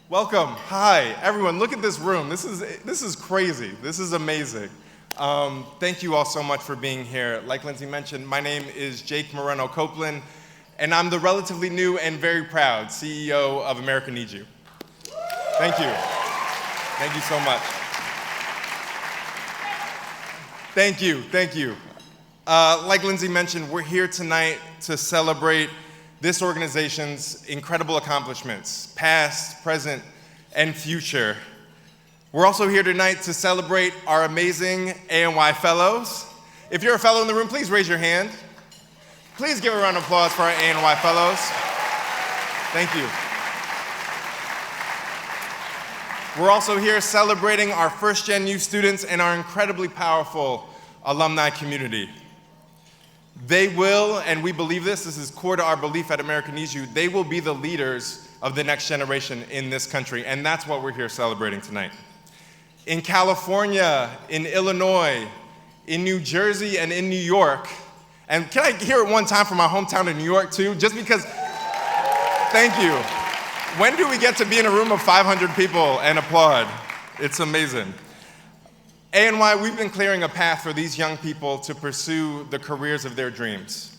Welcome. Hi, everyone. Look at this room. This is crazy. This is amazing. Thank you all so much for being here. Like Lindsay mentioned, my name is Jake Moreno Coplon, and I'm the relatively new and very proud CEO of America Needs You. Thank you. Thank you so much. Thank you. Thank you. Like Lindsay mentioned, we're here tonight to celebrate this organization's incredible accomplishments, past, present, and future. We're also here tonight to celebrate our amazing ANY fellows. If you're a fellow in the room, please raise your hand. Please give a round of applause for our ANY fellows. Thank you. We're also here celebrating our first-gen U students and our incredibly powerful alumni community. They will, and we believe this is core to our belief at America Needs You, they will be the leaders of the next generation in this country, and that's what we're here celebrating tonight. In California, in Illinois, in New Jersey, and in New York, and can I hear it one time from my hometown in New York too? Just because, thank you. When do we get to be in a room of 500 people and applaud? It's amazing. ANY, we've been clearing a path for these young people to pursue the careers of their dreams.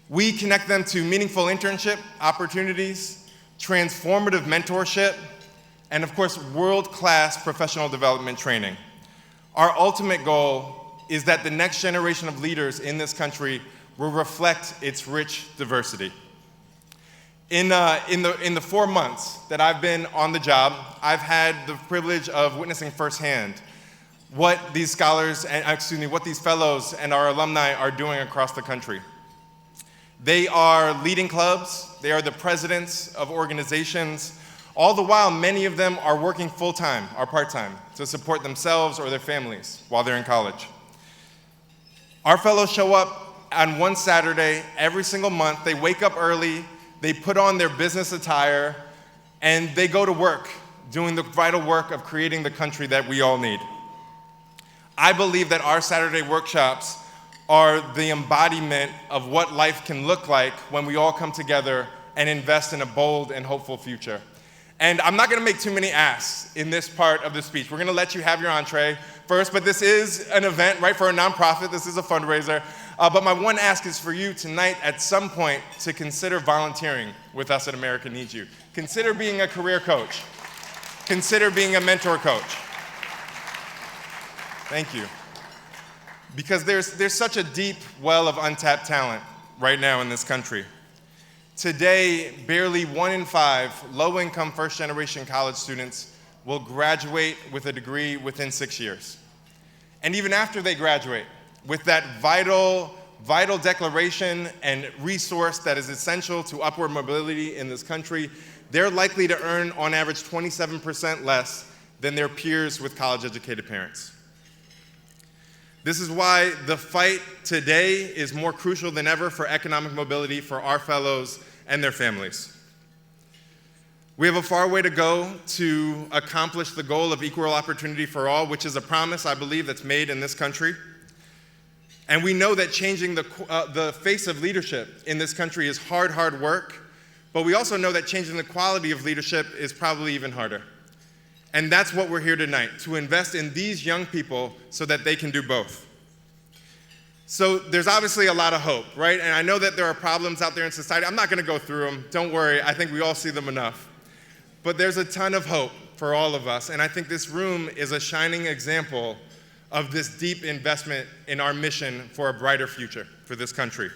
We connect them to meaningful internship opportunities, transformative mentorship, and of course, world-class professional development training. Our ultimate goal is that the next generation of leaders in this country will reflect its rich diversity. In the 4 months that I've been on the job, I've had the privilege of witnessing firsthand what these what these fellows and our alumni are doing across the country. They are leading clubs, they are the presidents of organizations, all the while many of them are working full-time or part-time to support themselves or their families while they're in college. Our fellows show up on one Saturday every single month. They wake up early, they put on their business attire, and they go to work doing the vital work of creating the country that we all need. I believe that our Saturday workshops are the embodiment of what life can look like when we all come together and invest in a bold and hopeful future. And I'm not gonna make too many asks in this part of the speech. We're gonna let you have your entree first, but this is an event, right, for a nonprofit. This is a fundraiser. But my one ask is for you tonight at some point to consider volunteering with us at America Needs You. Consider being a career coach. Consider being a mentor coach. Thank you. Because there's such a deep well of untapped talent right now in this country. Today, barely 1 in 5 low-income first-generation college students will graduate with a degree within 6 years. And even after they graduate, with that vital declaration and resource that is essential to upward mobility in this country, they're likely to earn, on average, 27% less than their peers with college-educated parents. This is why the fight today is more crucial than ever for economic mobility for our fellows and their families. We have a far way to go to accomplish the goal of equal opportunity for all, which is a promise, I believe, that's made in this country. And we know that changing the face of leadership in this country is hard work, but we also know that changing the quality of leadership is probably even harder. And that's what we're here tonight, to invest in these young people so that they can do both. So there's obviously a lot of hope, right? And I know that there are problems out there in society. I'm not gonna go through them, don't worry, I think we all see them enough. But there's a ton of hope for all of us, and I think this room is a shining example of this deep investment in our mission for a brighter future for this country.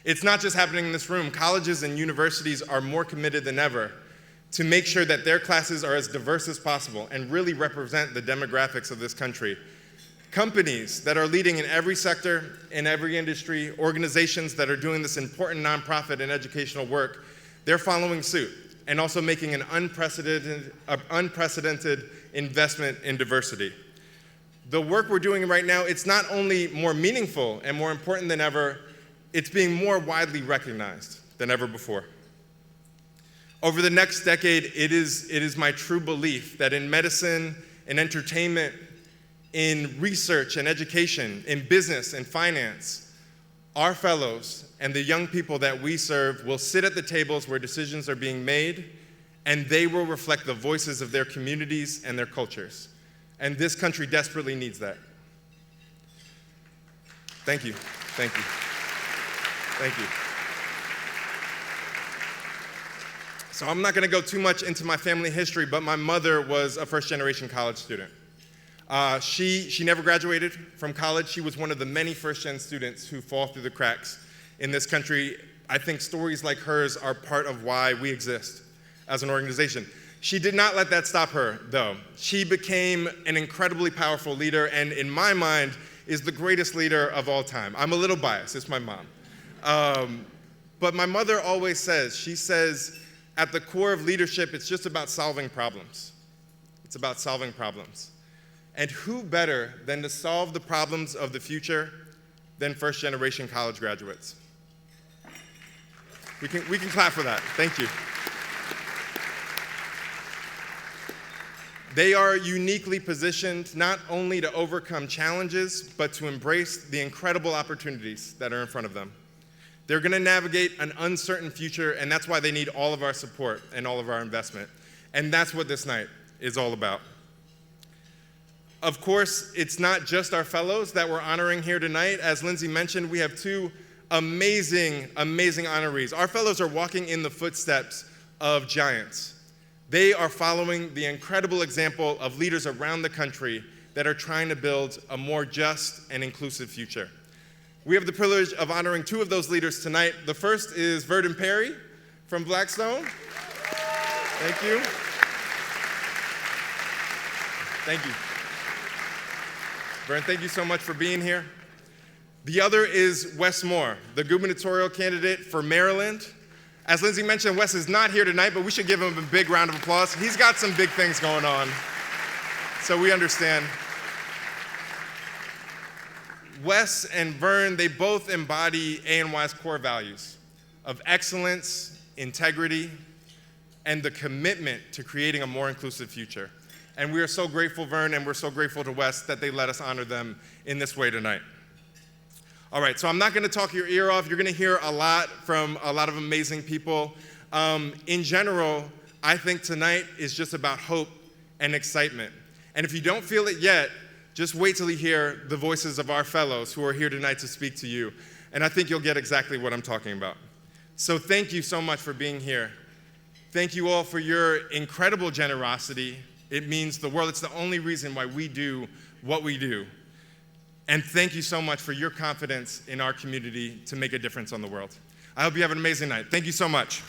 It's not just happening in this room. Colleges and universities are more committed than ever to make sure that their classes are as diverse as possible and really represent the demographics of this country. Companies that are leading in every sector, in every industry, organizations that are doing this important nonprofit and educational work, they're following suit and also making an unprecedented investment in diversity. The work we're doing right now, it's not only more meaningful and more important than ever, it's being more widely recognized than ever before. Over the next decade, it is my true belief that in medicine, in entertainment, in research and education, in business and finance, our fellows and the young people that we serve will sit at the tables where decisions are being made and they will reflect the voices of their communities and their cultures. And this country desperately needs that. Thank you. Thank you. Thank you. So I'm not going to go too much into my family history, but my mother was a first-generation college student. She never graduated from college. She was one of the many first-gen students who fall through the cracks in this country. I think stories like hers are part of why we exist as an organization. She did not let that stop her, though. She became an incredibly powerful leader, and in my mind, is the greatest leader of all time. I'm a little biased, it's my mom. But my mother always says, she says, at the core of leadership, it's just about solving problems. It's about solving problems. And who better than to solve the problems of the future than first-generation college graduates? We can clap for that. Thank you. They are uniquely positioned not only to overcome challenges, but to embrace the incredible opportunities that are in front of them. They're going to navigate an uncertain future, and that's why they need all of our support and all of our investment. And that's what this night is all about. Of course, it's not just our fellows that we're honoring here tonight. As Lindsay mentioned, we have two amazing, amazing honorees. Our fellows are walking in the footsteps of giants. They are following the incredible example of leaders around the country that are trying to build a more just and inclusive future. We have the privilege of honoring two of those leaders tonight. The first is Verdon Perry from Blackstone. Thank you. Thank you. Verdon, thank you so much for being here. The other is Wes Moore, the gubernatorial candidate for Maryland. As Lindsay mentioned, Wes is not here tonight, but we should give him a big round of applause. He's got some big things going on, so we understand. Wes and Vern, they both embody ANY's core values of excellence, integrity, and the commitment to creating a more inclusive future. And we are so grateful, Vern, and we're so grateful to Wes that they let us honor them in this way tonight. All right, so I'm not going to talk your ear off. You're going to hear a lot from a lot of amazing people. In general, I think tonight is just about hope and excitement. And if you don't feel it yet, just wait till you hear the voices of our fellows who are here tonight to speak to you. And I think you'll get exactly what I'm talking about. So thank you so much for being here. Thank you all for your incredible generosity. It means the world. It's the only reason why we do what we do. And thank you so much for your confidence in our community to make a difference on the world. I hope you have an amazing night. Thank you so much.